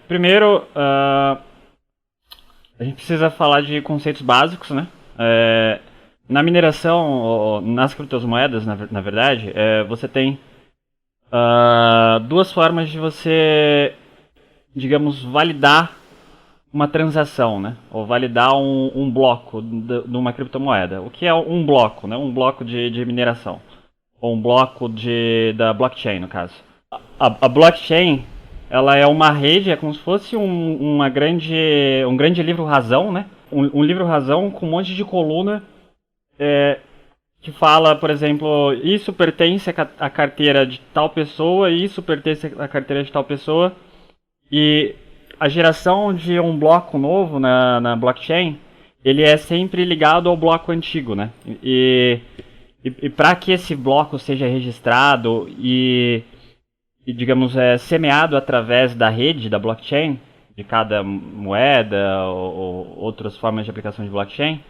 Primeiro, a gente precisa falar de conceitos básicos, né? Na mineração, ou nas criptomoedas, na verdade, você tem duas formas de você, digamos, validar uma transação, né? Ou validar um bloco de uma criptomoeda. O que é um bloco, né? Um bloco de mineração. Ou um bloco da blockchain, no caso. A blockchain, ela é uma rede, é como se fosse um grande livro-razão, né? Um livro-razão com um monte de coluna que fala, por exemplo, isso pertence à carteira de tal pessoa, isso pertence à carteira de tal pessoa. E a geração de um bloco novo na blockchain, ele é sempre ligado ao bloco antigo, né? E para que esse bloco seja registrado e digamos, semeado através da rede da blockchain, de cada moeda ou outras formas de aplicação de blockchain,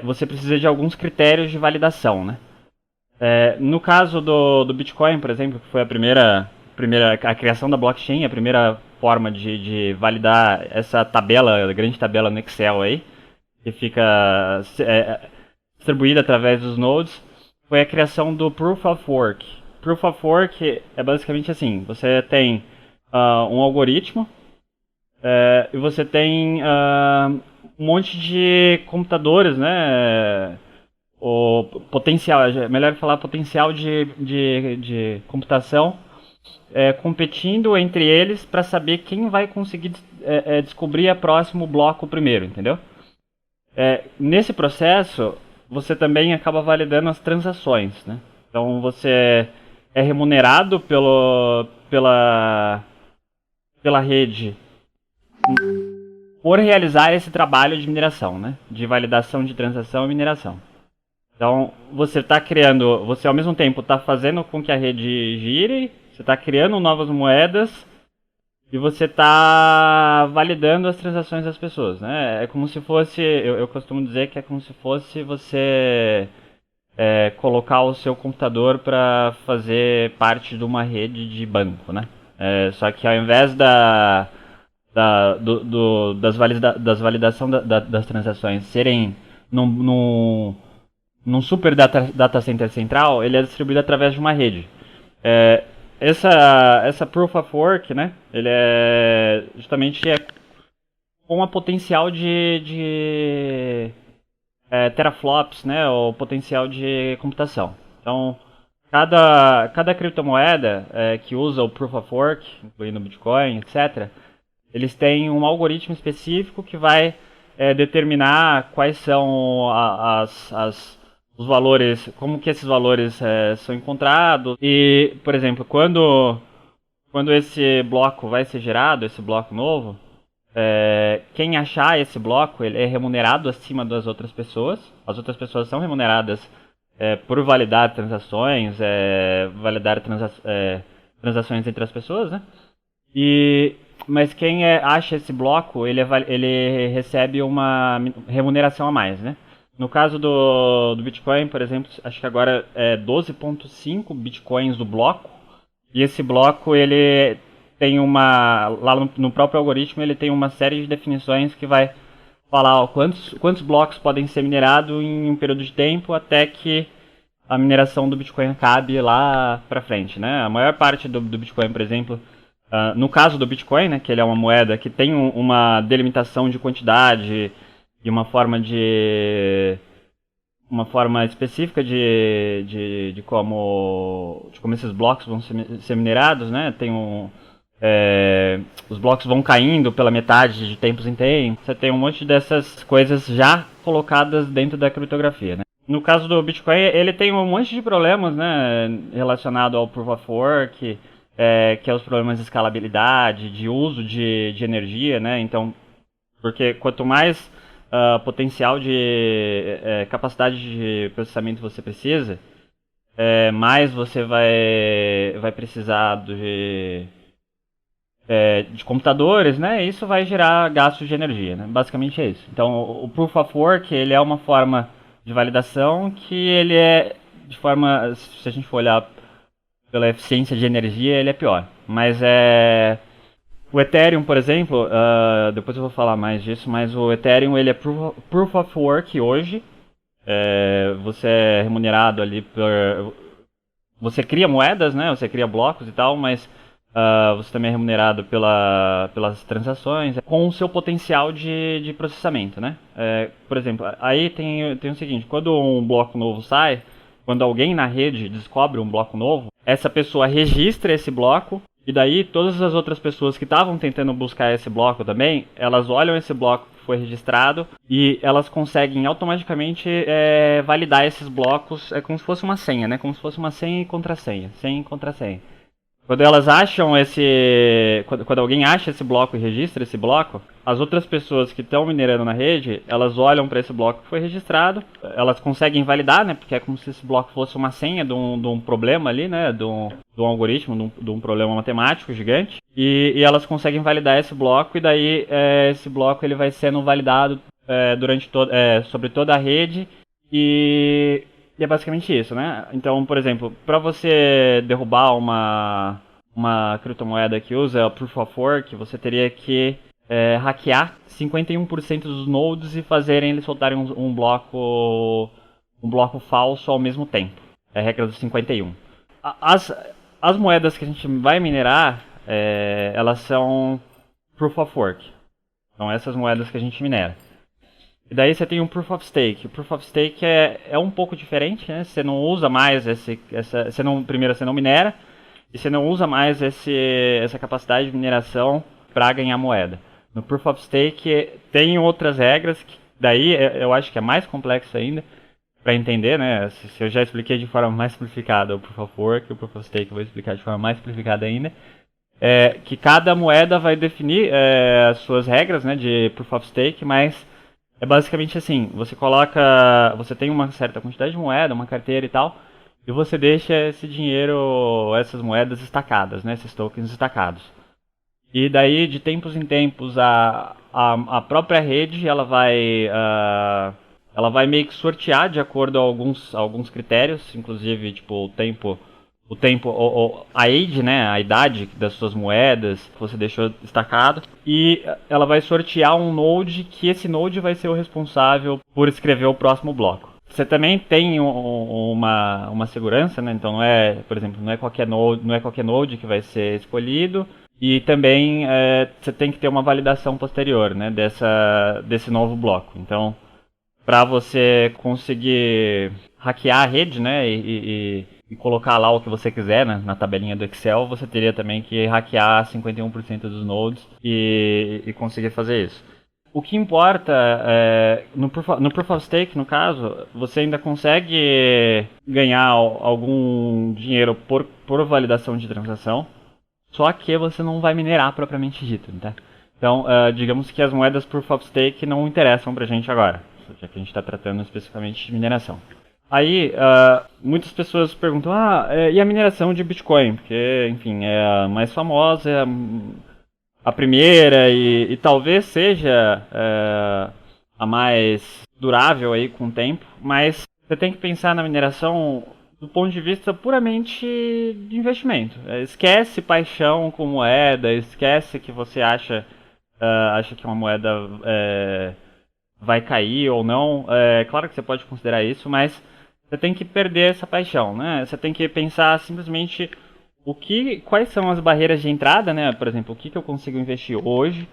você precisa de alguns critérios de validação, né? No caso do Bitcoin, por exemplo, que foi a criação da blockchain, a primeira forma de validar essa grande tabela no Excel aí, que fica distribuída através dos nodes, foi a criação do Proof of Work. Proof of Work é basicamente assim, você tem um algoritmo e você tem um monte de computadores, né? O potencial, é melhor falar potencial de computação competindo entre eles para saber quem vai conseguir descobrir o próximo bloco primeiro, entendeu? Nesse processo, você também acaba validando as transações, né? Então você é remunerado pela rede por realizar esse trabalho de mineração, né? De validação de transação e mineração. Então, você ao mesmo tempo está fazendo com que a rede gire, você está criando novas moedas e você está validando as transações das pessoas, né? É como se fosse, eu costumo dizer que é como se fosse você colocar o seu computador para fazer parte de uma rede de banco, né? Só que ao invés das validação das transações serem num super data center central, ele é distribuído através de uma rede. Essa Proof of Work, né, ele justamente com a potencial de teraflops, né, o potencial de computação. Então, cada criptomoeda que usa o Proof of Work, incluindo o Bitcoin, etc., eles têm um algoritmo específico que vai determinar quais são os valores, como que esses valores são encontrados. E, por exemplo, quando esse bloco vai ser gerado, esse bloco novo, quem achar esse bloco ele é remunerado acima das outras pessoas. As outras pessoas são remuneradas por validar transações, validar transações entre as pessoas, né? Mas quem acha esse bloco, ele recebe uma remuneração a mais, né? No caso do Bitcoin, por exemplo, acho que agora é 12,5 Bitcoins do bloco. E esse bloco, ele tem lá no próprio algoritmo, ele tem uma série de definições que vai falar quantos blocos podem ser minerados em um período de tempo até que a mineração do Bitcoin acabe lá pra frente, né? A maior parte do Bitcoin, por exemplo, no caso do Bitcoin, né, que ele é uma moeda que tem uma delimitação de quantidade e uma forma específica de como esses blocos vão ser minerados, né? Os blocos vão caindo pela metade de tempos em tempos. Você tem um monte dessas coisas já colocadas dentro da criptografia, né? No caso do Bitcoin, ele tem um monte de problemas, né, relacionado ao Proof of Work, que é os problemas de escalabilidade, de uso de energia, né? Então, porque quanto mais potencial de capacidade de processamento você precisa, mais você vai precisar de computadores, né? Isso vai gerar gastos de energia, né? Basicamente é isso. Então, o Proof of Work ele é uma forma de validação que ele de forma, se a gente for olhar pela eficiência de energia, ele é pior. Mas O Ethereum, por exemplo, depois eu vou falar mais disso, mas o Ethereum ele é Proof of Work hoje. Você é remunerado ali por... Você cria moedas, né? Você cria blocos e tal, mas você também é remunerado pelas transações com o seu potencial de processamento, né? Por exemplo, aí tem o seguinte, quando um bloco novo sai, quando alguém na rede descobre um bloco novo, essa pessoa registra esse bloco e daí todas as outras pessoas que estavam tentando buscar esse bloco também, elas olham esse bloco que foi registrado e elas conseguem automaticamente validar esses blocos, como se fosse uma senha, né? Como se fosse uma senha e contrassenha, senha e contrassenha. Quando elas acham quando alguém acha esse bloco e registra esse bloco, as outras pessoas que estão minerando na rede, elas olham para esse bloco que foi registrado, elas conseguem validar, né? Porque é como se esse bloco fosse uma senha de um problema ali, né? De um algoritmo, de um problema matemático gigante. E elas conseguem validar esse bloco e daí esse bloco ele vai sendo validado sobre toda a rede e é basicamente isso, né? Então, por exemplo, para você derrubar uma criptomoeda que usa o Proof of Work, você teria que hackear 51% dos nodes e fazerem eles soltarem um bloco falso ao mesmo tempo. É a regra dos 51. As moedas que a gente vai minerar, elas são Proof of Work. São essas moedas que a gente minera. E daí você tem um Proof of Stake. O Proof of Stake é um pouco diferente, né? Você não usa mais primeiro você não minera, e você não usa mais essa capacidade de mineração para ganhar moeda. No Proof of Stake tem outras regras, que daí eu acho que é mais complexo ainda para entender, né? Se eu já expliquei de forma mais simplificada o Proof of Work, o Proof of Stake eu vou explicar de forma mais simplificada ainda. Que cada moeda vai definir as suas regras, né, de Proof of Stake, mas é basicamente assim, você tem uma certa quantidade de moeda, uma carteira e tal, e você deixa esse dinheiro, essas moedas estacadas, né, esses tokens estacados. E daí, de tempos em tempos, a própria rede, ela vai meio que sortear de acordo a alguns critérios, inclusive, tipo, a age, né, a idade das suas moedas que você deixou destacado, e ela vai sortear um node que esse node vai ser o responsável por escrever o próximo bloco. Você também tem uma segurança, né? Então por exemplo, não é qualquer node que vai ser escolhido, e também você tem que ter uma validação posterior, né, desse novo bloco. Então, para você conseguir hackear a rede, né, e colocar lá o que você quiser, né, na tabelinha do Excel, você teria também que hackear 51% dos nodes e conseguir fazer isso. O que importa, no Proof of Stake, no caso, você ainda consegue ganhar algum dinheiro por validação de transação, só que você não vai minerar propriamente dito, tá? Então, digamos que as moedas Proof of Stake não interessam pra gente agora, já que a gente está tratando especificamente de mineração. Aí, muitas pessoas perguntam, e a mineração de Bitcoin? Porque, enfim, é a mais famosa, é a primeira e talvez seja a mais durável aí com o tempo, mas você tem que pensar na mineração do ponto de vista puramente de investimento. Esquece paixão com moeda, esquece que você acha que uma moeda vai cair ou não. Claro que você pode considerar isso, mas você tem que perder essa paixão, né? Você tem que pensar simplesmente quais são as barreiras de entrada, né? Por exemplo, o que eu consigo investir hoje,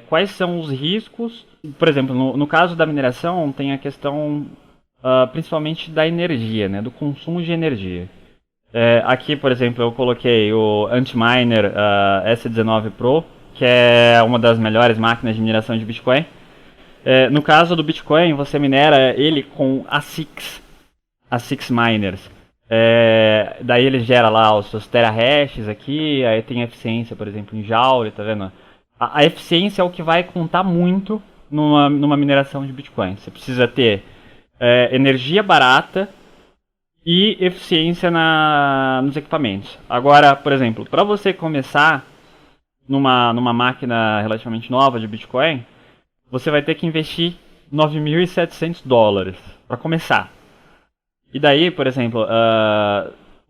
quais são os riscos. Por exemplo, no caso da mineração, tem a questão principalmente da energia, né? Do consumo de energia. Aqui, por exemplo, eu coloquei o Antminer S19 Pro, que é uma das melhores máquinas de mineração de Bitcoin. No caso do Bitcoin, você minera ele com ASICs miners. Daí ele gera lá os seus terahashes aqui, aí tem eficiência, por exemplo, em Joule, tá vendo? A eficiência é o que vai contar muito numa mineração de Bitcoin. Você precisa ter energia barata e eficiência nos equipamentos. Agora, por exemplo, para você começar numa máquina relativamente nova de Bitcoin, você vai ter que investir $9.700 para começar. E daí, por exemplo,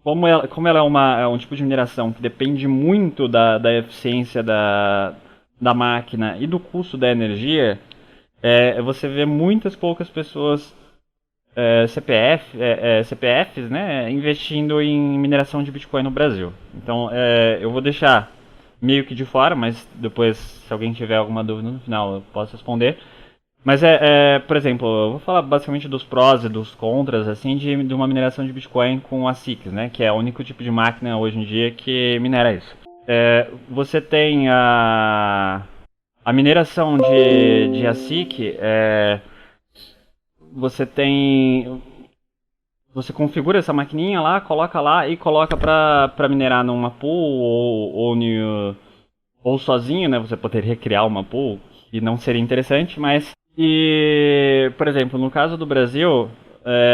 como ela é um tipo de mineração que depende muito da eficiência da máquina e do custo da energia, você vê muitas poucas pessoas CPFs, né, investindo em mineração de Bitcoin no Brasil. Então, eu vou deixar meio que de fora, mas depois, se alguém tiver alguma dúvida no final, eu posso responder. Mas por exemplo, eu vou falar basicamente dos prós e dos contras, assim, de uma mineração de Bitcoin com ASICs, né, que é o único tipo de máquina hoje em dia que minera isso. Você tem a mineração de ASIC, você tem você configura essa maquininha lá, coloca lá e coloca para minerar numa pool ou sozinho, né? Você poderia criar uma pool, que não seria interessante, mas por exemplo, no caso do Brasil,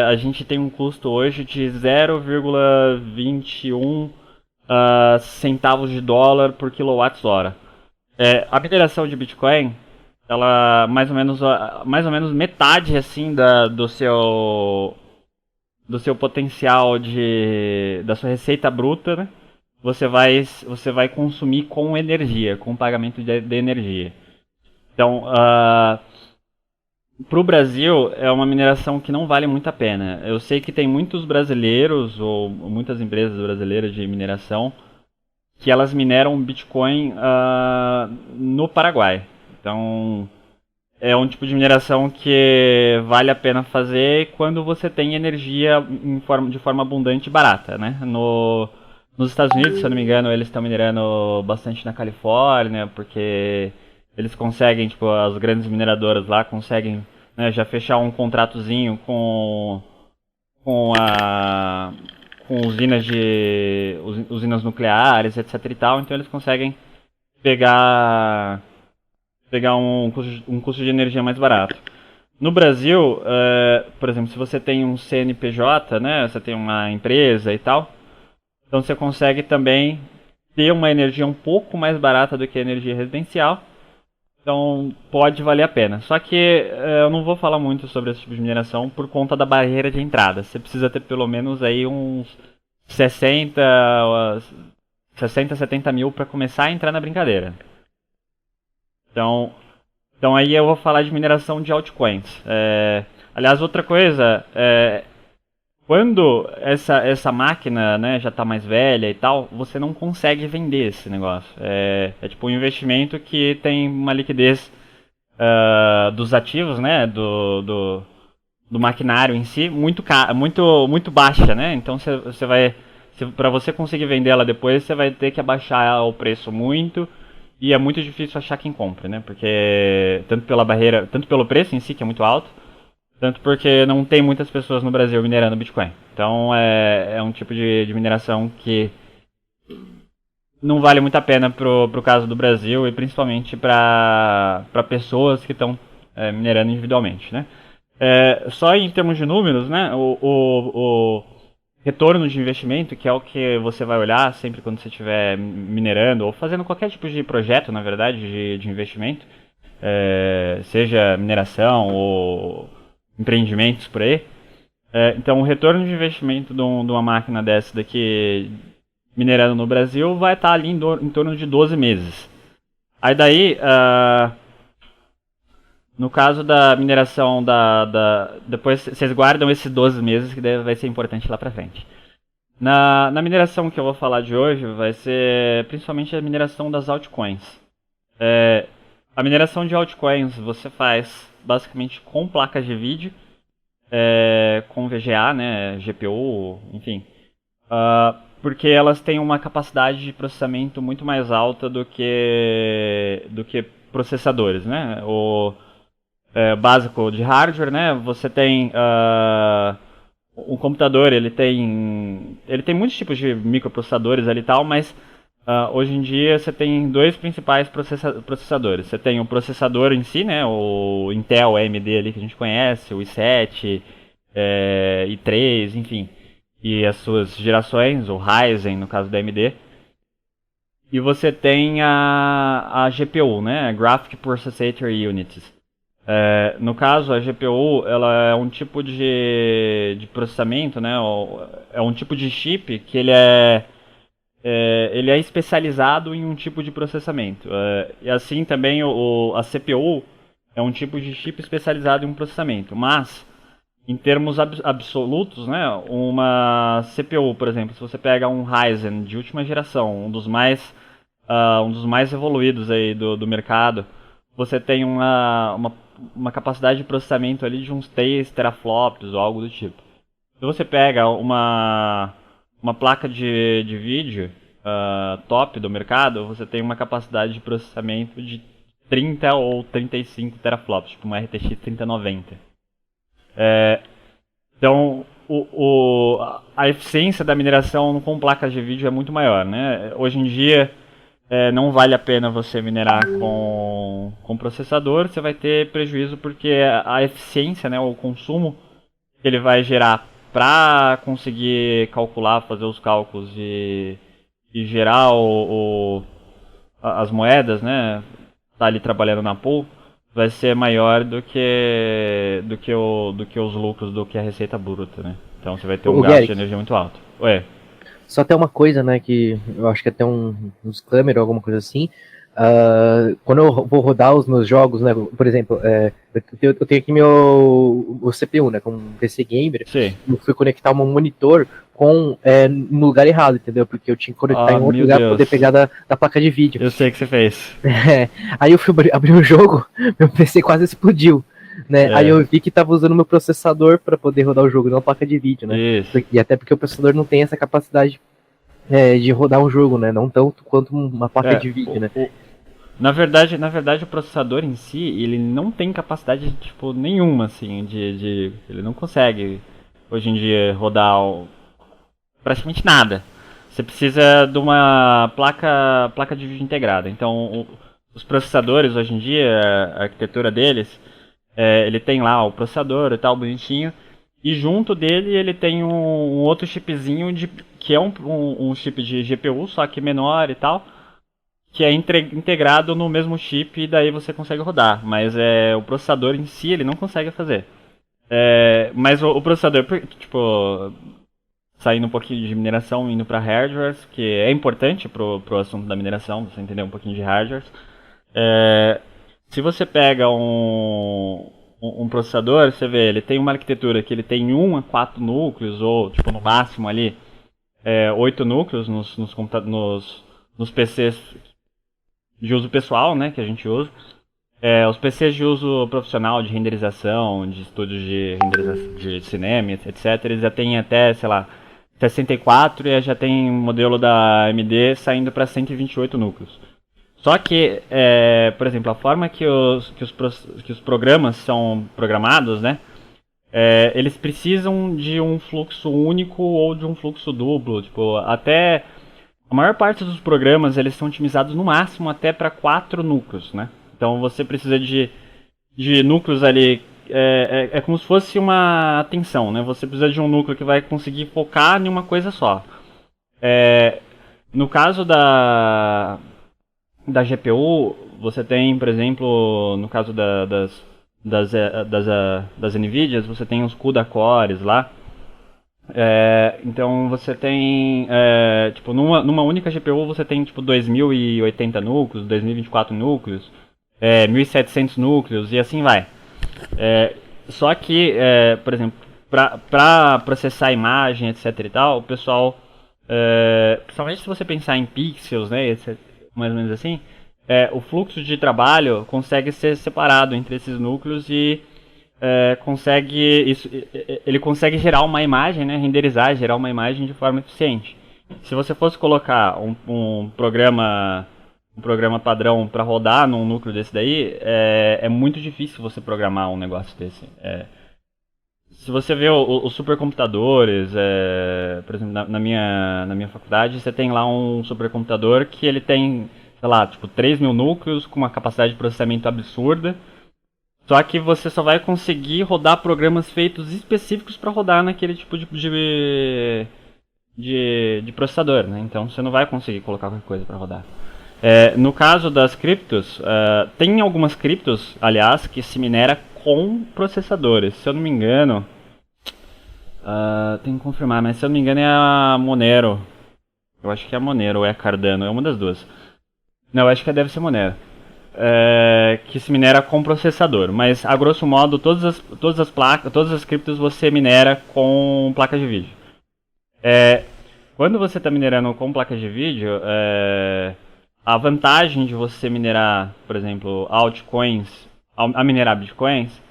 a gente tem um custo hoje de 0,21 centavos de dólar por quilowatt-hora. A mineração de Bitcoin, ela mais ou menos metade assim do seu potencial da sua receita bruta, né? Você vai consumir com energia, com pagamento de energia. Então, para o Brasil é uma mineração que não vale muito a pena. Eu sei que tem muitos brasileiros ou muitas empresas brasileiras de mineração que elas mineram Bitcoin no Paraguai. Então, é um tipo de mineração que vale a pena fazer quando você tem energia de forma abundante e barata, né? Nos Estados Unidos, se eu não me engano, eles estão minerando bastante na Califórnia, porque eles conseguem, tipo, as grandes mineradoras lá conseguem, né, já fechar um contratozinho com a com usinas nucleares, etc e tal, então eles conseguem pegar um custo de energia mais barato. No Brasil, por exemplo, se você tem um CNPJ, né, você tem uma empresa e tal, então você consegue também ter uma energia um pouco mais barata do que a energia residencial, então pode valer a pena. Só que eu não vou falar muito sobre esse tipo de mineração por conta da barreira de entrada. Você precisa ter pelo menos aí uns 60, 70 mil para começar a entrar na brincadeira. Então aí eu vou falar de mineração de altcoins. Aliás, outra coisa, quando essa máquina, né, já está mais velha e tal, você não consegue vender esse negócio. É tipo um investimento que tem uma liquidez dos ativos, né, do maquinário em si, muito baixa, né? Então você vai, para você conseguir vender ela depois, você vai ter que abaixar o preço muito. E é muito difícil achar quem compra, né? Porque tanto pela barreira, tanto pelo preço em si, que é muito alto, tanto porque não tem muitas pessoas no Brasil minerando Bitcoin. Então é um tipo de mineração que não vale muito a pena pro caso do Brasil e principalmente para pessoas que estão minerando individualmente, né? Só em termos de números, né? O retorno de investimento, que é o que você vai olhar sempre quando você estiver minerando ou fazendo qualquer tipo de projeto, na verdade, de investimento, seja mineração ou empreendimentos por aí. Então, o retorno de investimento de uma máquina dessa daqui minerando no Brasil vai estar ali em torno de 12 meses. Aí daí, no caso da mineração depois vocês guardam esses 12 meses que vai ser importante lá pra frente. Na mineração que eu vou falar de hoje vai ser principalmente a mineração das altcoins. A mineração de altcoins você faz basicamente com placas de vídeo, com VGA, né, GPU, enfim. Porque elas têm uma capacidade de processamento muito mais alta do que processadores, né? Básico de hardware, né? Você tem o computador, ele tem muitos tipos de microprocessadores ali e tal, mas hoje em dia você tem dois principais processadores. Você tem o processador em si, né? O Intel AMD ali que a gente conhece, o i7, i3, enfim, e as suas gerações, o Ryzen no caso da AMD. E você tem a GPU, né? Graphic Processor Units. No caso, a GPU ela é um tipo de processamento, né? É um tipo de chip que ele é especializado em um tipo de processamento. E assim também a CPU é um tipo de chip especializado em um processamento. Mas, em termos absolutos, né, uma CPU, por exemplo, se você pega um Ryzen de última geração, um dos mais evoluídos aí do mercado, você tem uma capacidade de processamento ali de uns 3 teraflops ou algo do tipo. Se você pega uma placa de vídeo top do mercado, você tem uma capacidade de processamento de 30 ou 35 teraflops, tipo uma RTX 3090. Então, a eficiência da mineração com placas de vídeo é muito maior, né? Hoje em dia, não vale a pena você minerar com processador, você vai ter prejuízo porque a eficiência, né, o consumo que ele vai gerar para conseguir calcular, fazer os cálculos e gerar as moedas, né, tá ali trabalhando na pool, vai ser maior do que os lucros, do que a receita bruta, né? Então você vai ter um O gasto de Gueric, energia muito alto. Ué, só tem uma coisa, né, que eu acho que até um disclaimer ou alguma coisa assim. Quando eu vou rodar os meus jogos, né, por exemplo, eu tenho aqui o CPU, né, com um PC gamer, sim. eu fui conectar um monitor no lugar errado, entendeu? Porque eu tinha que conectar em Ah, outro meu lugar para poder Deus. pegar da placa de vídeo. Eu sei o que você fez. Aí eu fui abrir o jogo, meu PC quase explodiu. Né? Aí É, eu vi que tava usando meu processador para poder rodar o jogo, não a placa de vídeo, né? isso. E até porque o processador não tem essa capacidade de rodar um jogo, né? Não tanto quanto uma placa É, de vídeo, né? na verdade, o processador em si, ele não tem capacidade, tipo, nenhuma, assim, ele não consegue, hoje em dia, rodar praticamente nada. Você precisa de uma placa de vídeo integrada. Então, os processadores, hoje em dia, a arquitetura deles, ele tem lá o processador e tal, bonitinho, e junto dele ele tem um outro chipzinho, que é um chip de GPU, só que menor e tal, que é integrado no mesmo chip e daí você consegue rodar. Mas o processador em si ele não consegue fazer. Mas o processador, tipo, saindo um pouquinho de mineração, indo para hardwares, que é importante pro assunto da mineração, você entender um pouquinho de hardwares. Se você pega um processador, você vê, ele tem uma arquitetura que ele tem 1 a 4 núcleos, ou tipo no máximo ali 8 núcleos nos PCs de uso pessoal, né, que a gente usa. Os PCs de uso profissional, de renderização, de estúdios de renderização de cinema, etc., eles já têm até, sei lá, 64 e já tem modelo da AMD saindo para 128 núcleos. Só que, por exemplo, a forma que os programas são programados, né, eles precisam de um fluxo único ou de um fluxo duplo. Tipo, até a maior parte dos programas eles são otimizados no máximo até para 4 núcleos, né? Então você precisa de núcleos ali. É como se fosse uma atenção, né? Você precisa de um núcleo que vai conseguir focar em uma coisa só. No caso da GPU, você tem, por exemplo, no caso das NVIDIAs, você tem os CUDA cores lá. Então você tem, tipo, numa única GPU você tem tipo 2080 núcleos, 2024 núcleos, 1700 núcleos e assim vai. Só que, por exemplo, para processar imagem, etc e tal, o pessoal, principalmente se você pensar em pixels, né, mais ou menos assim, o fluxo de trabalho consegue ser separado entre esses núcleos e ele consegue gerar uma imagem, né, renderizar, gerar uma imagem de forma eficiente. Se você fosse colocar um programa padrão para rodar num núcleo desse daí, é muito difícil você programar um negócio desse. Se você vê os supercomputadores, por exemplo, na minha faculdade, você tem lá um supercomputador que ele tem, sei lá, tipo 3.000 núcleos com uma capacidade de processamento absurda. Só que você só vai conseguir rodar programas feitos específicos para rodar naquele tipo de processador, né? Então você não vai conseguir colocar qualquer coisa para rodar. No caso das criptos, tem algumas criptos, aliás, que se minera com processadores. Se eu não me engano, tem que confirmar, mas se eu não me engano é a Monero. Eu acho que é a Monero ou é a Cardano, é uma das duas. Não, eu acho que deve ser Monero. Que se minera com processador, mas a grosso modo todas as placas, todas as criptos você minera com placa de vídeo. Quando você está minerando com placa de vídeo, a vantagem de você minerar, por exemplo, altcoins, a minerar bitcoins,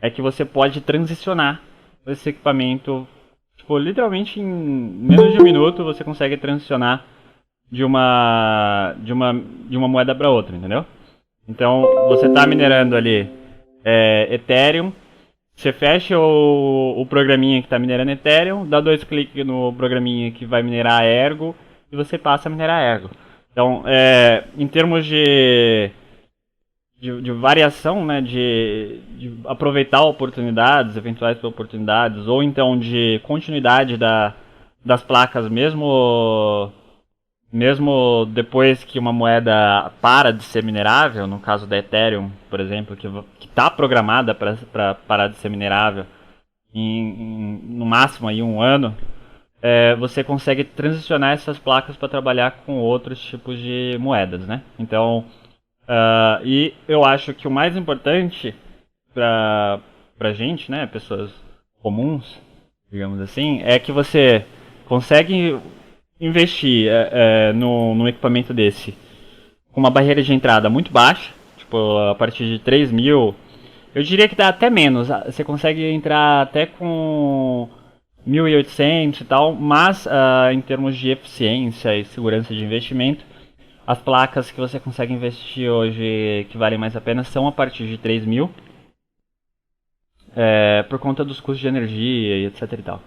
é que você pode transicionar esse equipamento, tipo, literalmente em menos de um minuto você consegue transicionar de uma moeda para outra, entendeu? Então, você está minerando ali Ethereum, você fecha o programinha que está minerando Ethereum, dá 2 cliques no programinha que vai minerar Ergo e você passa a minerar Ergo. Então, em termos de variação, né, de aproveitar oportunidades, eventuais oportunidades, ou então de continuidade das placas mesmo depois que uma moeda para de ser minerável, no caso da Ethereum, por exemplo, que está programada para parar de ser minerável no máximo aí um ano, você consegue transicionar essas placas para trabalhar com outros tipos de moedas, né? Então, e eu acho que o mais importante para gente, né, pessoas comuns, digamos assim, é que você consegue investir num equipamento desse com uma barreira de entrada muito baixa, tipo a partir de 3 mil, eu diria que dá até menos, você consegue entrar até com 1.800 e tal, mas em termos de eficiência e segurança de investimento, as placas que você consegue investir hoje que valem mais a pena são a partir de 3 mil, por conta dos custos de energia e etc e tal.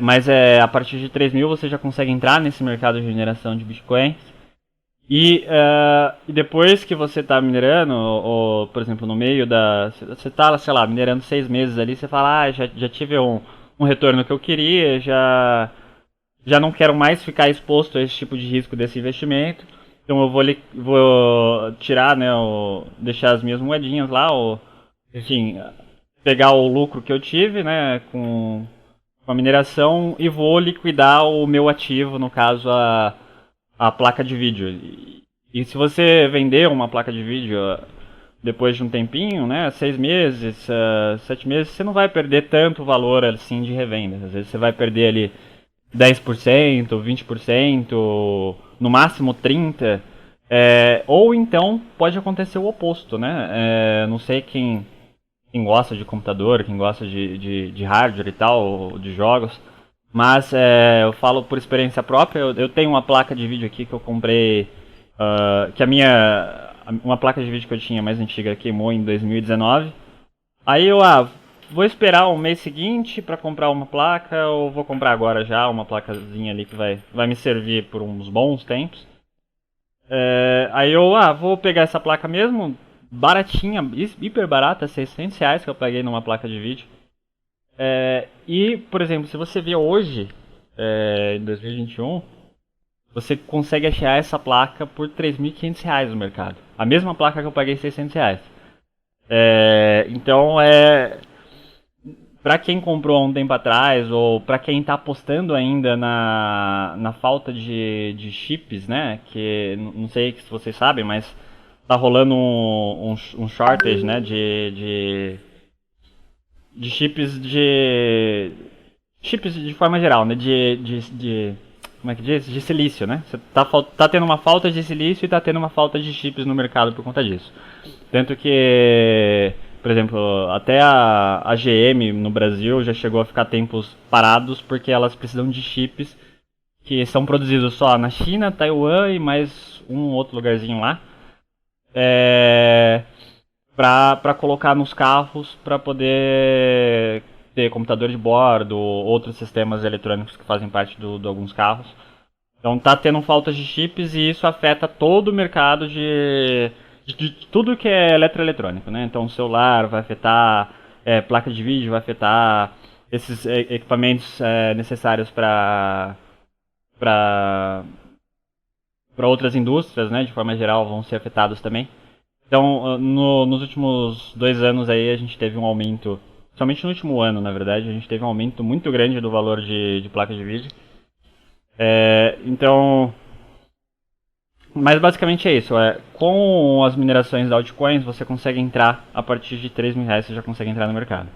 Mas a partir de 3 mil você já consegue entrar nesse mercado de mineração de bitcoins. E depois que você está minerando, ou por exemplo no meio da... Você está, sei lá, minerando 6 meses ali, você fala, já tive um retorno que eu queria, já não quero mais ficar exposto a esse tipo de risco desse investimento. Então eu vou tirar, né, deixar as minhas moedinhas lá, enfim, pegar o lucro que eu tive, né, com a mineração e vou liquidar o meu ativo, no caso a placa de vídeo. E se você vender uma placa de vídeo depois de um tempinho, né, 6 meses, 7 meses, você não vai perder tanto valor assim de revenda. Às vezes você vai perder ali 10%, 20%, no máximo 30%. Ou então pode acontecer o oposto, né? Não sei quem gosta de computador, quem gosta de hardware e tal, de jogos. Mas eu falo por experiência própria, eu tenho uma placa de vídeo aqui que eu comprei, que uma placa de vídeo que eu tinha mais antiga queimou em 2019. Aí eu vou esperar o mês seguinte para comprar uma placa, ou vou comprar agora já uma placazinha ali que vai me servir por uns bons tempos. Aí eu vou pegar essa placa mesmo, baratinha, hiper barata, R$600 que eu paguei numa placa de vídeo. E, por exemplo, se você vê hoje, em 2021, você consegue achar essa placa por R$3.500 no mercado. A mesma placa que eu paguei R$600. Então, para quem comprou há um tempo atrás, ou para quem está apostando ainda na falta de chips, né? Que não sei se vocês sabem, mas tá rolando um shortage, né, de chips de forma geral, né, como é que diz? De silício, né? Você tá tendo uma falta de silício e tá tendo uma falta de chips no mercado por conta disso. Tanto que, por exemplo, até a GM no Brasil já chegou a ficar tempos parados porque elas precisam de chips que são produzidos só na China, Taiwan e mais um outro lugarzinho lá. Para colocar nos carros para poder ter computador de bordo, outros sistemas eletrônicos que fazem parte de alguns carros. Então tá tendo falta de chips e isso afeta todo o mercado de tudo que é eletroeletrônico, né? Então o celular vai afetar, placa de vídeo vai afetar, esses equipamentos necessários para para outras indústrias, né, de forma geral, vão ser afetados também. Então, nos últimos 2 anos aí a gente teve um aumento, somente no último ano, na verdade, a gente teve um aumento muito grande do valor de placa de vídeo. Então, mas basicamente é isso. Com as minerações da altcoins, você consegue entrar a partir de R$3.000, você já consegue entrar no mercado.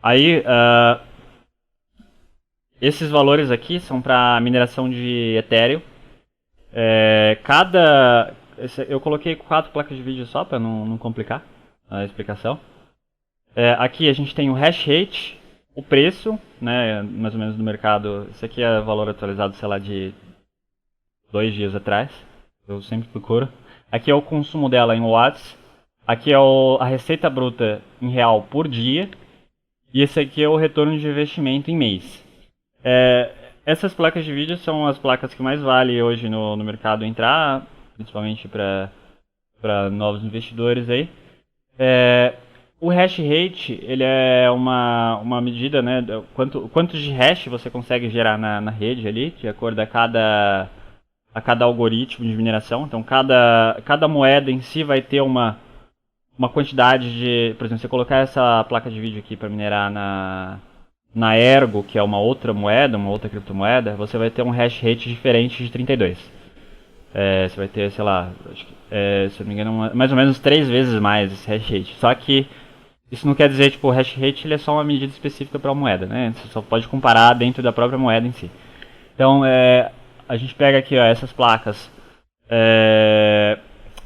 Aí, esses valores aqui são para mineração de Ethereum. Eu coloquei 4 placas de vídeo só para não complicar a explicação. Aqui a gente tem o hash rate, o preço, né, mais ou menos do mercado. Esse aqui é o valor atualizado, sei lá, de 2 dias atrás. Eu sempre procuro. Aqui é o consumo dela em watts. Aqui é a receita bruta em real por dia. E esse aqui é o retorno de investimento em mês. Essas placas de vídeo são as placas que mais vale hoje no mercado entrar, principalmente para novos investidores aí. O hash rate, ele é uma medida, né, quanto de hash você consegue gerar na rede ali, de acordo a cada algoritmo de mineração. Então cada moeda em si vai ter uma quantidade de... Por exemplo, você colocar essa placa de vídeo aqui para minerar na Ergo, que é uma outra moeda, uma outra criptomoeda, você vai ter um hash rate diferente de 32. Você vai ter, sei lá, se eu não me engano, mais ou menos 3 vezes mais esse hash rate. Só que isso não quer dizer, tipo, o hash rate ele é só uma medida específica para a moeda, né? Você só pode comparar dentro da própria moeda em si. Então, a gente pega aqui, ó, essas placas.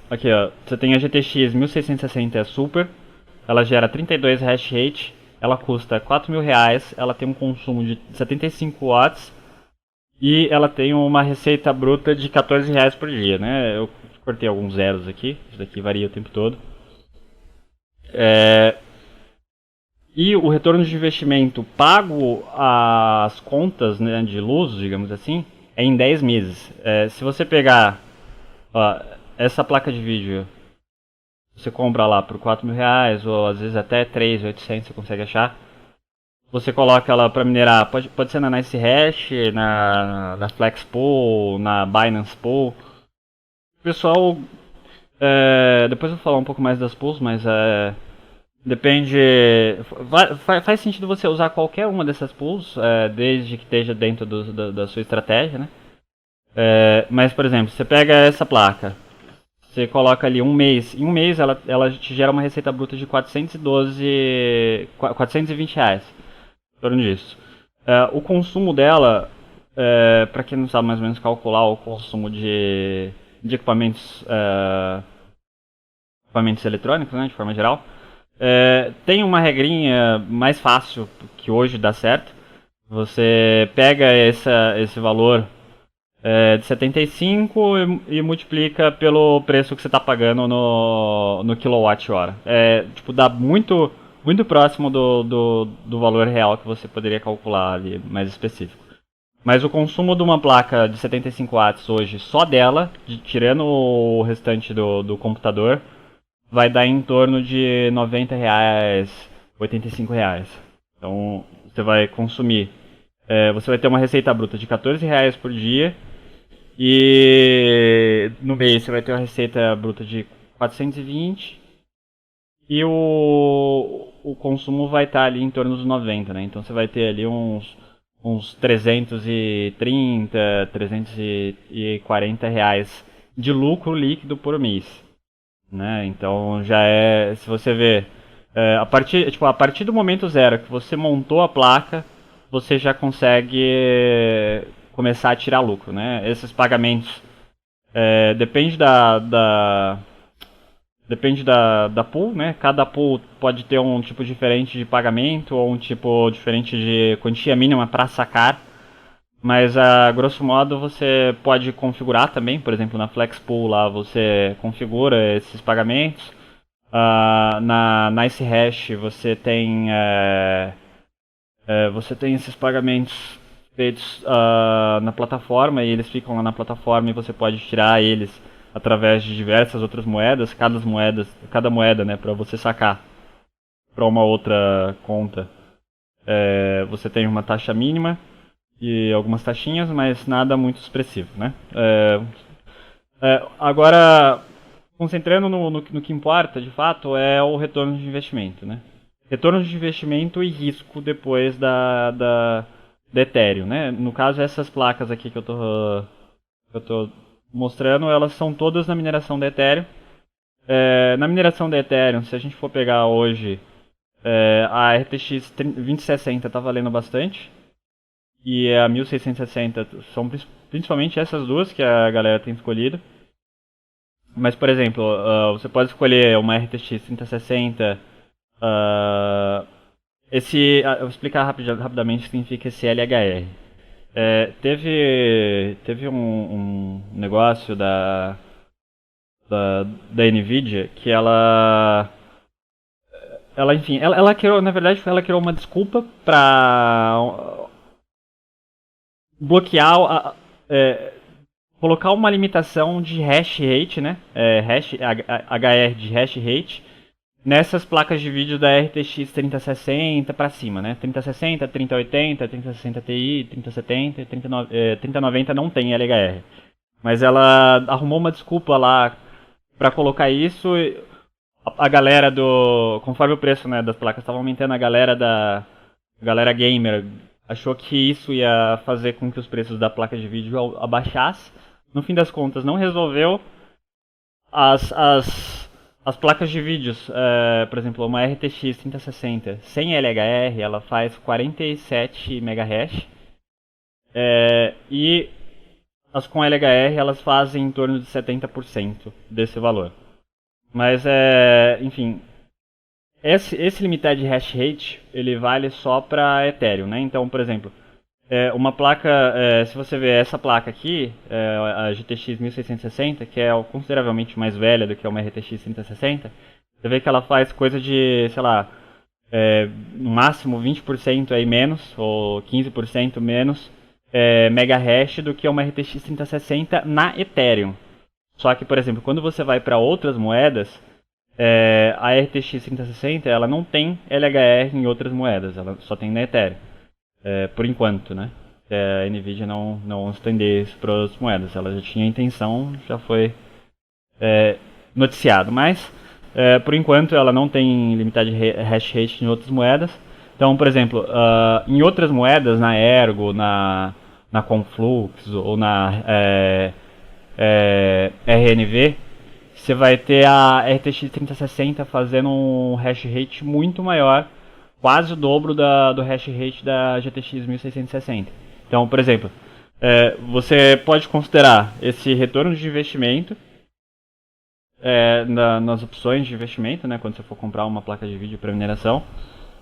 Aqui, ó, você tem a GTX 1660 Super, ela gera 32 hash rate, ela custa R$4.000, ela tem um consumo de 75 watts e ela tem uma receita bruta de R$14 por dia, né? Eu cortei alguns zeros aqui, isso daqui varia o tempo todo. E o retorno de investimento pago às contas, né, de luz, digamos assim, é em 10 meses. Se você pegar essa placa de vídeo, você compra lá por R$4.000, ou às vezes até 3.800 você consegue achar. Você coloca ela para minerar, pode ser na NiceHash, na Flexpool, na Binance Pool. O pessoal, depois eu vou falar um pouco mais das pools, mas depende... Faz sentido você usar qualquer uma dessas pools, desde que esteja dentro da sua estratégia, né? Mas, por exemplo, você pega essa placa, você coloca ali um mês, em um mês ela te gera uma receita bruta de R$420, em torno disso. O consumo dela, para quem não sabe mais ou menos calcular o consumo de equipamentos eletrônicos, né, de forma geral, tem uma regrinha mais fácil que hoje dá certo. Você pega esse valor de 75 e multiplica pelo preço que você está pagando no kilowatt-hora. Tipo, dá muito próximo do valor real que você poderia calcular ali, mais específico. Mas o consumo de uma placa de 75 watts hoje, só dela, tirando o restante do computador, vai dar em torno de R$90, R$85. Então, você vai consumir... você vai ter uma receita bruta de R$14 por dia. E no mês você vai ter uma receita bruta de 420 e o consumo vai estar ali em torno dos 90, né? Então você vai ter ali uns 330, 340 reais de lucro líquido por mês, né? Então já se você ver, a partir do momento zero que você montou a placa, você já consegue começar a tirar lucro, né? Esses pagamentos depende da pool, né? Cada pool pode ter um tipo diferente de pagamento ou um tipo diferente de quantia mínima para sacar, mas a grosso modo você pode configurar também, por exemplo, na Flexpool lá você configura esses pagamentos. Na NiceHash você tem esses pagamentos feitos na plataforma, e eles ficam lá na plataforma e você pode tirar eles através de diversas outras moedas, cada moeda, né, para você sacar para uma outra conta. Você tem uma taxa mínima e algumas taxinhas, mas nada muito expressivo, né? Agora, concentrando no que importa, de fato, é o retorno de investimento, né? Retorno de investimento e risco depois da Ethereum, né? No caso, essas placas aqui que eu tô mostrando, elas são todas na mineração da Ethereum. Na mineração da Ethereum, se a gente for pegar hoje, a RTX 2060 está valendo bastante. E a 1660 são principalmente essas duas que a galera tem escolhido. Mas, por exemplo, você pode escolher uma RTX 3060. Eu vou explicar rapidamente o que significa esse LHR. Teve um negócio da Nvidia que enfim, ela criou, na verdade, ela criou uma desculpa para bloquear, colocar uma limitação de hash rate, né? HR de hash rate nessas placas de vídeo da RTX 3060 para cima, né? 3060, 3080, 3060 Ti, 3070, 3090 não tem LHR. Mas ela arrumou uma desculpa lá para colocar isso. A galera conforme o preço, né, das placas estava aumentando, a galera gamer achou que isso ia fazer com que os preços da placa de vídeo abaixassem. No fim das contas, não resolveu. As placas de vídeos, por exemplo, uma RTX 3060 sem LHR, ela faz 47 MHz. E as com LHR, elas fazem em torno de 70% desse valor. Mas, enfim, esse limited hash rate, ele vale só para Ethereum, né? Então, por exemplo, uma placa, se você ver essa placa aqui, a GTX 1660, que é consideravelmente mais velha do que uma RTX 3060, você vê que ela faz coisa de, sei lá, no máximo 20% aí menos, ou 15% menos mega hash do que uma RTX 3060 na Ethereum. Só que, por exemplo, quando você vai para outras moedas, a RTX 3060 ela não tem LHR em outras moedas, ela só tem na Ethereum. Por enquanto, né? A Nvidia não estender isso para outras moedas. Ela já tinha intenção, já foi noticiado. Mas, por enquanto, ela não tem limited hash rate em outras moedas. Então, por exemplo, em outras moedas, na Ergo, na Conflux ou na RNV, você vai ter a RTX 3060 fazendo um hash rate muito maior, quase o dobro do hash rate da GTX 1660. Então, por exemplo, você pode considerar esse retorno de investimento nas opções de investimento, né, quando você for comprar uma placa de vídeo para mineração,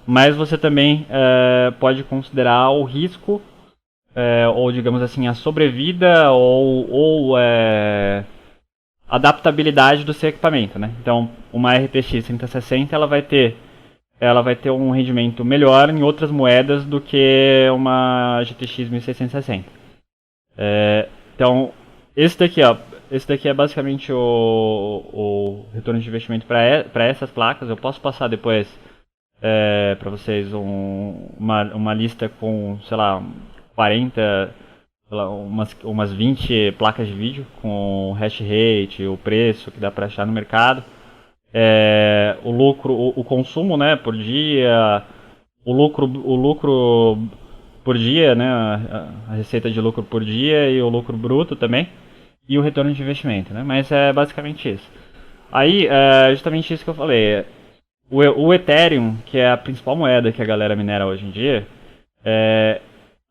mas você também pode considerar o risco, ou digamos assim, a sobrevida ou adaptabilidade do seu equipamento, né? Então, uma RTX 3060 ela vai ter um rendimento melhor em outras moedas do que uma GTX 1660. Então, esse daqui é basicamente o retorno de investimento para essas placas. Eu posso passar depois para vocês uma lista com, sei lá, 40, sei lá, umas 20 placas de vídeo com hash rate, o preço que dá para achar no mercado. O lucro, o consumo, né, por dia, o lucro por dia, né, a receita de lucro por dia e o lucro bruto também, e o retorno de investimento, né, mas é basicamente isso. Aí, justamente isso que eu falei, o Ethereum, que é a principal moeda que a galera minera hoje em dia,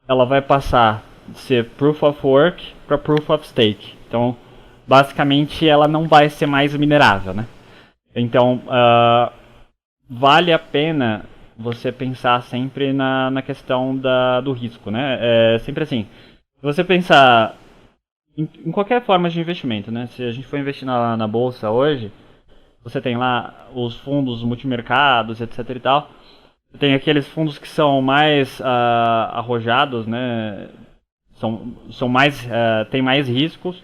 ela vai passar de ser Proof of Work para Proof of Stake. Então, basicamente, ela não vai ser mais minerável, né? Então, vale a pena você pensar sempre na questão do risco, né? É sempre assim, se você pensar em qualquer forma de investimento, né? Se a gente for investir na bolsa hoje, você tem lá os fundos multimercados, etc e tal. Tem aqueles fundos que são mais arrojados, né? São mais, tem mais riscos.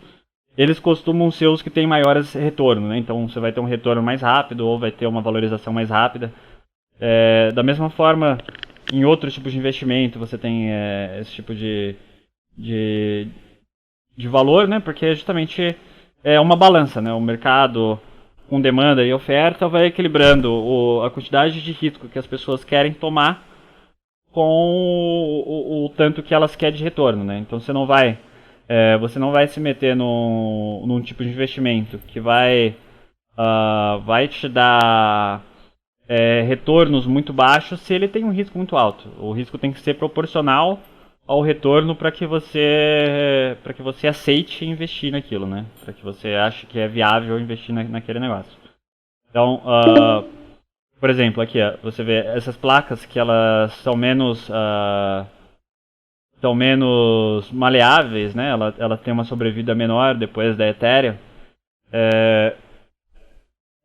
Eles costumam ser os que têm maiores retornos, né? Então você vai ter um retorno mais rápido ou vai ter uma valorização mais rápida. Da mesma forma, em outros tipos de investimento você tem esse tipo de valor, né? Porque justamente é uma balança, né? O mercado com demanda e oferta vai equilibrando a quantidade de risco que as pessoas querem tomar com o tanto que elas querem de retorno, né? Então você não vai se meter num tipo de investimento que vai te dar retornos muito baixos se ele tem um risco muito alto. O risco tem que ser proporcional ao retorno para que você aceite investir naquilo, né? Para que você ache que é viável investir naquele negócio. Então, por exemplo, aqui ó, você vê essas placas que elas são menos maleáveis, né? Ela tem uma sobrevida menor depois da Ethereum.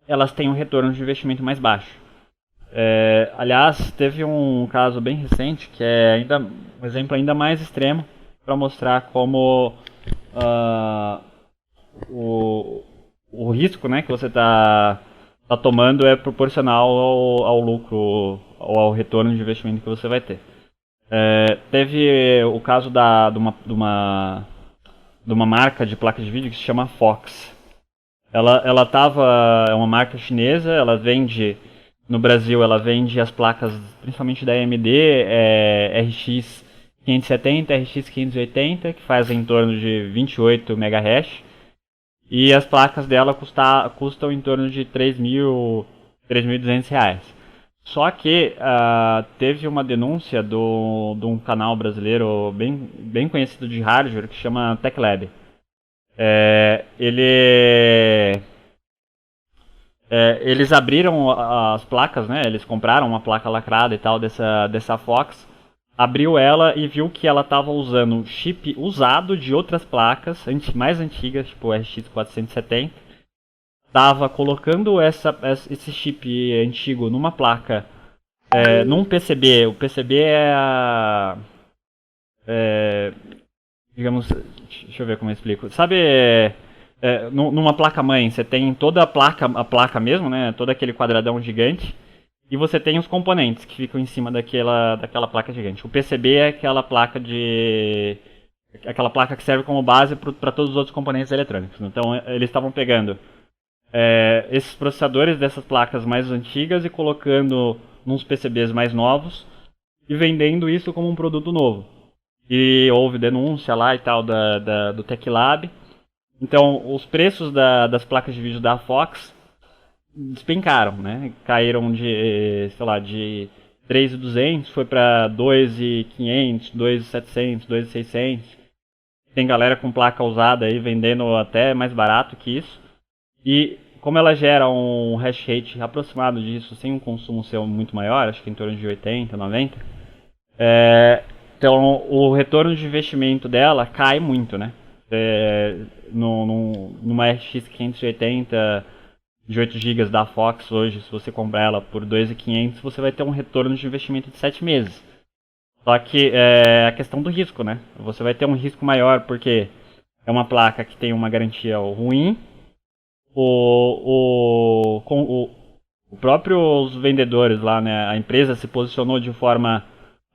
Elas têm um retorno de investimento mais baixo. Aliás, teve um caso bem recente que é um exemplo ainda mais extremo para mostrar como o risco, né, que você está tomando é proporcional ao lucro ou ao retorno de investimento que você vai ter. Teve o caso de uma marca de placa de vídeo que se chama Fox. É uma marca chinesa, ela vende no Brasil, ela vende as placas principalmente da AMD, RX 570, RX 580, que fazem em torno de 28 MHz. E as placas dela custam em torno de R$3.200. Só que teve uma denúncia de um canal brasileiro bem conhecido de hardware que chama TechLab. Eles abriram as placas, né? Eles compraram uma placa lacrada e tal dessa Fox, abriu ela e viu que ela estava usando chip usado de outras placas mais antigas, tipo o RX 470. Estava colocando esse chip antigo numa placa, num PCB. O PCB digamos, deixa eu ver como eu explico. Sabe, numa placa-mãe, você tem toda a placa mesmo, né? Todo aquele quadradão gigante. E você tem os componentes que ficam em cima daquela placa gigante. O PCB é aquela placa que serve como base para todos os outros componentes eletrônicos. Então, eles estavam pegando esses processadores dessas placas mais antigas e colocando nos PCBs mais novos e vendendo isso como um produto novo. E houve denúncia lá e tal do TechLab. Então, os preços das placas de vídeo da Fox despencaram, né? Caíram de 3.200, foi para 2.500, 2.700, 2.600. Tem galera com placa usada aí vendendo até mais barato que isso. E como ela gera um hash rate aproximado disso, sem um consumo ser muito maior, acho que em torno de 80, 90, então o retorno de investimento dela cai muito, né? Numa RX 580 de 8 GB da Fox hoje, se você comprar ela por 2.500, você vai ter um retorno de investimento de 7 meses. Só que é a questão do risco, né? Você vai ter um risco maior porque é uma placa que tem uma garantia ruim. Os próprios vendedores lá, né? A empresa se posicionou de forma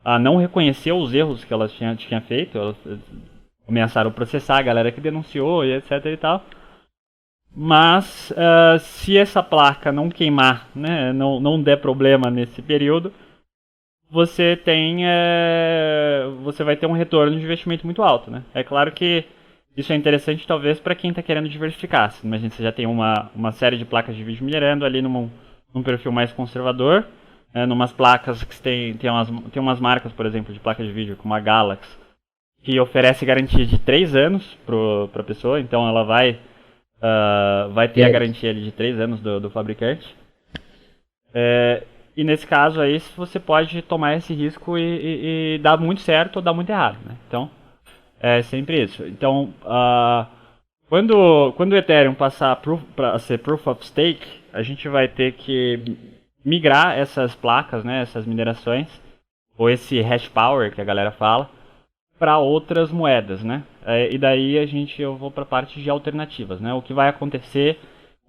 a não reconhecer os erros que elas tinham feito. Elas ameaçaram processar a galera que denunciou e etc e tal. Mas se essa placa não queimar, né, não der problema nesse período, você vai ter um retorno de investimento muito alto, né? É claro que isso é interessante talvez para quem está querendo diversificar. Imagina, você já tem uma série de placas de vídeo minerando ali num perfil mais conservador, numas placas que tem umas marcas, por exemplo, de placa de vídeo, como a Galaxy, que oferece garantia de 3 anos para a pessoa, então ela vai ter a garantia ali de 3 anos do fabricante. E nesse caso aí, você pode tomar esse risco e dar muito certo ou dar muito errado, né? Então, é sempre isso. Então, quando o Ethereum passar para ser Proof of Stake, a gente vai ter que migrar essas placas, né, essas minerações, ou esse hash power que a galera fala, para outras moedas, né? E daí eu vou para a parte de alternativas, né? O que vai acontecer,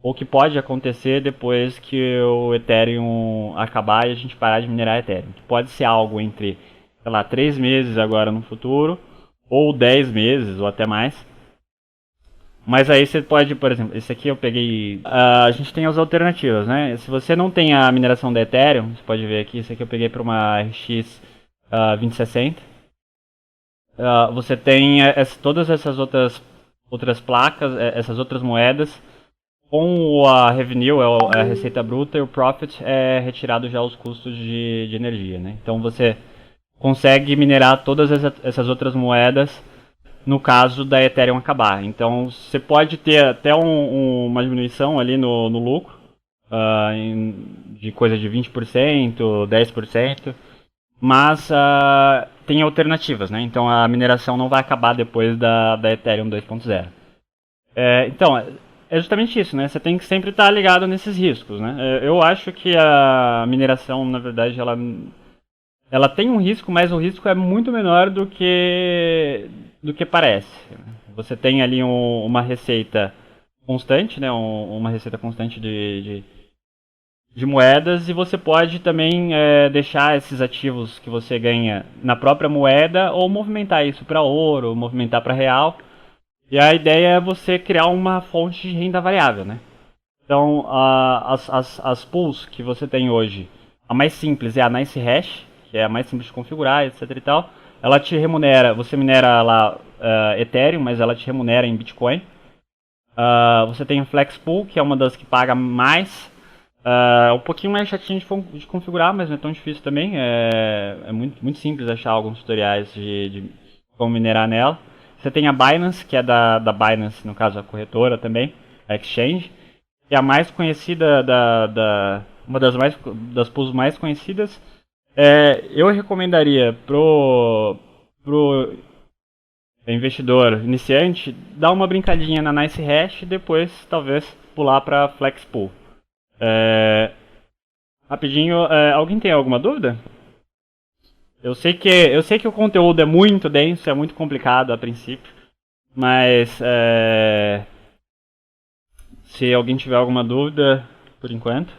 ou o que pode acontecer depois que o Ethereum acabar e a gente parar de minerar Ethereum. Que pode ser algo entre, 3 meses agora no futuro, ou 10 meses, ou até mais. Mas aí você pode, por exemplo, esse aqui eu peguei. A gente tem as alternativas, né? Se você não tem a mineração da Ethereum, você pode ver aqui, esse aqui eu peguei para uma RX 2060. Você tem todas essas outras placas, essas outras moedas. Com a revenue, a receita bruta, e o profit é retirado já os custos de energia, né? Então você consegue minerar todas essas outras moedas no caso da Ethereum acabar. Então você pode ter até uma diminuição ali no lucro, de coisa de 20%, 10%, mas tem alternativas, né? Então a mineração não vai acabar depois da Ethereum 2.0. Então, é justamente isso, né? Você tem que sempre estar ligado nesses riscos, né? Eu acho que a mineração, na verdade, ela tem um risco, mas o risco é muito menor do que parece. Você tem ali uma receita constante, né? Uma receita constante de moedas, e você pode também deixar esses ativos que você ganha na própria moeda ou movimentar isso para ouro, movimentar para real. E a ideia é você criar uma fonte de renda variável, né? Então, as pools que você tem hoje, a mais simples é a Nice Hash, que é a mais simples de configurar, etc e tal. Ela te remunera, você minera lá Ethereum, mas ela te remunera em Bitcoin. Você tem a Flex Pool, que é uma das que paga mais. Um pouquinho mais chatinho de configurar, mas não é tão difícil também. É muito simples achar alguns tutoriais de como minerar nela. Você tem a Binance, que é da Binance, no caso a corretora também, a Exchange, que é a mais conhecida, uma das pools mais conhecidas. Eu recomendaria pro investidor iniciante dar uma brincadinha na Nice Hash e depois talvez pular para Flex Pool. Rapidinho, alguém tem alguma dúvida? Eu sei que o conteúdo é muito denso, é muito complicado a princípio, mas se alguém tiver alguma dúvida, por enquanto.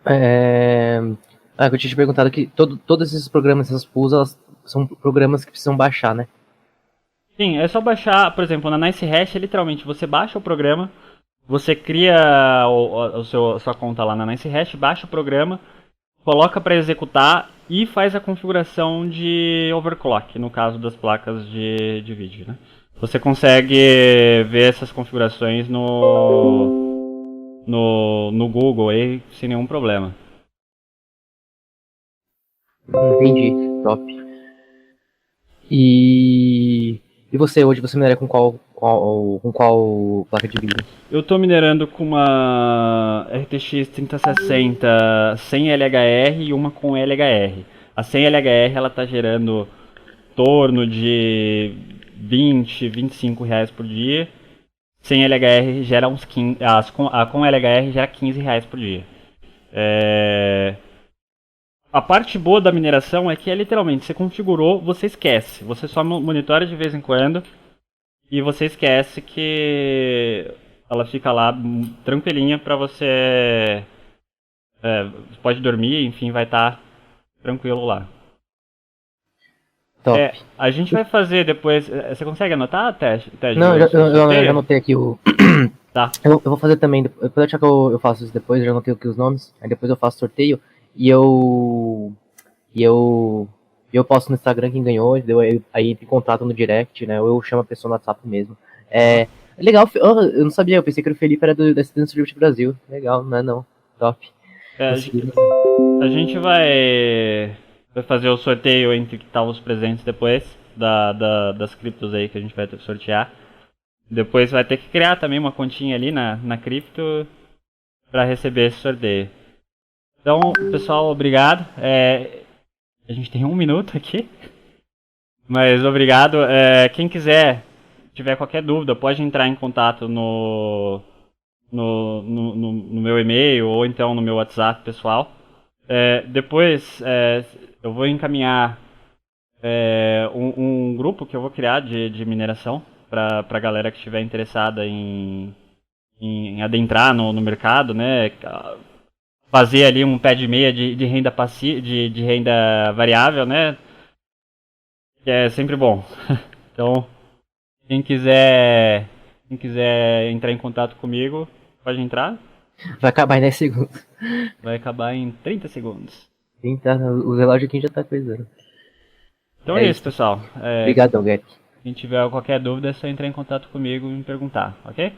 Eu tinha te perguntado que todos esses programas, essas pools, elas são programas que precisam baixar, né? Sim, é só baixar, por exemplo, na Nice Hash, literalmente, você baixa o programa, você cria a sua conta lá na Nice Hash, baixa o programa, coloca para executar e faz a configuração de overclock, no caso das placas de vídeo, né? Você consegue ver essas configurações no Google aí sem nenhum problema. Entendi, top. E você, hoje você minera com qual placa de vídeo? Eu estou minerando com uma RTX 3060 sem LHR e uma com LHR. A sem LHR ela está gerando em torno de 20, 25 reais por dia. Sem LHR gera uns 15, a com LHR gera 15 reais por dia. A parte boa da mineração é que literalmente, você configurou, você esquece. Você só monitora de vez em quando e você esquece que ela fica lá tranquilinha pra você... você pode dormir, enfim, vai estar tranquilo lá. Top. A gente vai fazer depois... Você consegue anotar, Ted? Não, eu já anotei aqui o... Tá. Eu vou fazer também, depois eu faço isso depois, eu já anotei aqui os nomes, aí depois eu faço sorteio e eu posto no Instagram quem ganhou, aí me contratam no direct, né, ou eu chamo a pessoa no WhatsApp mesmo. Legal, eu não sabia, eu pensei que o Felipe era da Student Service Brasil, legal, não é não, top. A gente vai fazer o sorteio entre que estavam os presentes depois das criptos aí que a gente vai sortear. Depois vai ter que criar também uma continha ali na cripto para receber esse sorteio. Então, pessoal, obrigado. A gente tem 1 minuto aqui, mas obrigado. Quem quiser, tiver qualquer dúvida, pode entrar em contato no meu e-mail ou então no meu WhatsApp pessoal. Depois eu vou encaminhar um grupo que eu vou criar de mineração para a galera que estiver interessada em adentrar no mercado, né? Fazer ali um pé de meia de renda passiva, de renda variável, né? Que é sempre bom. Então, Quem quiser entrar em contato comigo, pode entrar. Vai acabar em 10 segundos. Vai acabar em 30 segundos. O relógio aqui já tá coisando. Então é isso, pessoal. Obrigadão, Gary. Quem tiver qualquer dúvida é só entrar em contato comigo e me perguntar, ok?